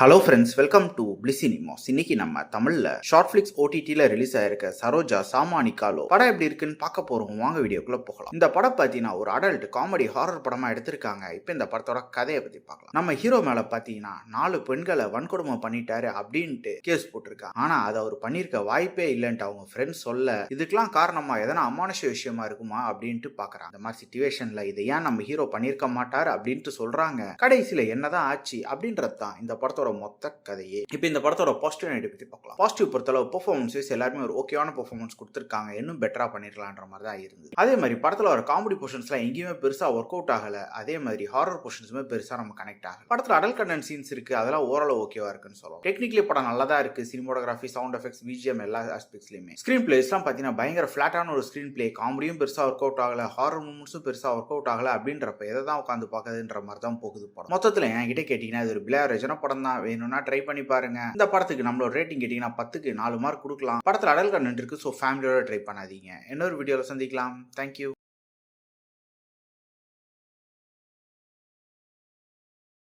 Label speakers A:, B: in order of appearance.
A: Hello friends, welcome to பிளிசினிமாஸ். இன்னைக்கு நம்ம தமிழ்ல ஷார்ட் ஃபிளிக்ஸ் ஓடிடில ரிலீஸ் ஆயிருக்க சரோஜா சாமானிகாலோ படம் எப்படி இருக்குன்னு பார்க்க போறோம். வாங்க வீடியோக்குள்ள போகலாம். இந்த படம் பார்த்தீங்கன்னா ஒரு அடல்ட் காமெடி ஹாரர் படமா எடுத்திருக்காங்க. இப்போ இந்த படத்தோட கதையை பத்தி பார்க்கலாம். நம்ம ஹீரோ மேல பார்த்தீங்கன்னா 4 பெண்களை வன்கொடுமை பண்ணிட்டாரு அப்படின்ட்டு கேஸ் போட்டிருக்காங்க. ஆனா அதை அவர் பண்ணிருக்க வாய்ப்பே இல்லைன்ட்டு அவங்க ஃப்ரெண்ட்ஸ் சொல்ல, இதுக்கெல்லாம் காரணமா எதனா அமானுஷ விஷயமா இருக்குமா அப்படின்ட்டு பாக்குறாங்க. இந்த மாதிரி சிச்சுவேஷன்ல இதை ஏன் நம்ம ஹீரோ பண்ணிருக்க மாட்டாரு அப்படின்ட்டு சொல்றாங்க. கடைசியில என்னதான் ஆச்சு அப்படின்றது தான் இந்த படத்தோட மொத்த கதையே. இப்போ இந்த படத்தோட பாசிட்டிவ் நெகட்டிவ் பத்தி பார்க்கலாம். பாசிட்டிவ் பொறுத்தளவு பெர்ஃபார்மன்ஸ் எல்லாருமே ஒரு ஓகேவான பெர்ஃபார்மன்ஸ் கொடுத்திருக்காங்க. இன்னும் பெட்டரா பண்ணிருக்கலாம்ன்ற மாதிரி தான் இருந்தது. அதே மாதிரி படத்துல ஒரு காமெடி போர்ஷன்ஸ்லாம் எங்கேயுமே பெருசா ஒர்க் அவுட் ஆகல. அதே மாதிரி ஹாரர் போர்ஷன்ஸுமே பெருசா நம்ம கனெக்ட் ஆகல. படத்துல அடல்ட் கண்டென்ட் சீன்ஸ் இருக்கு, அதெல்லாம் ஓரளவு ஓகேவா இருக்குன்னு சொல்லலாம். டெக்னிக்கலி படம் நல்லா தான் இருக்கு. சினிமோட்டோகிராஃபி, சவுண்ட் எஃபெக்ட்ஸ், பிஜிஎம் எல்லா ஆஸ்பெக்ட்ஸ்லயுமே. ஸ்கிரீன் பிளேஸ்லாம் பாத்தீங்கன்னா பயங்கர ஃபிளாட்டான ஒரு ஸ்கிரீன் பிளே. காமெடியும் பெருசா ஒர்க் அவுட் ஆகல, ஹாரர் மூமெண்ட்ஸும் பெருசா ஒர்க் அவுட் ஆகல அப்படின்றப்ப எதை தான் உட்காந்து பார்க்குதுன்ற மாதிரி தான் போகுது படம். மொத்தத்துல என்கிட்ட கேட்டீங்கன்னா இது ஒரு பிளேவரேஜான படம் தான். வேணும்னா ட்ரை பண்ணி பாருங்க. இந்த படத்துக்கு நம்மளோட ரேட்டிங் கேட்டீங்கன்னா 10க்கு 4 மார்க் கொடுக்கலாம். படத்துல அடல்ட் கண்டென்ட் இருக்கு, ஸோ ஃபேமிலியோட ட்ரை பண்ணாதீங்க. இன்னொரு வீடியோல சந்திக்கலாம். தேங்க்யூ.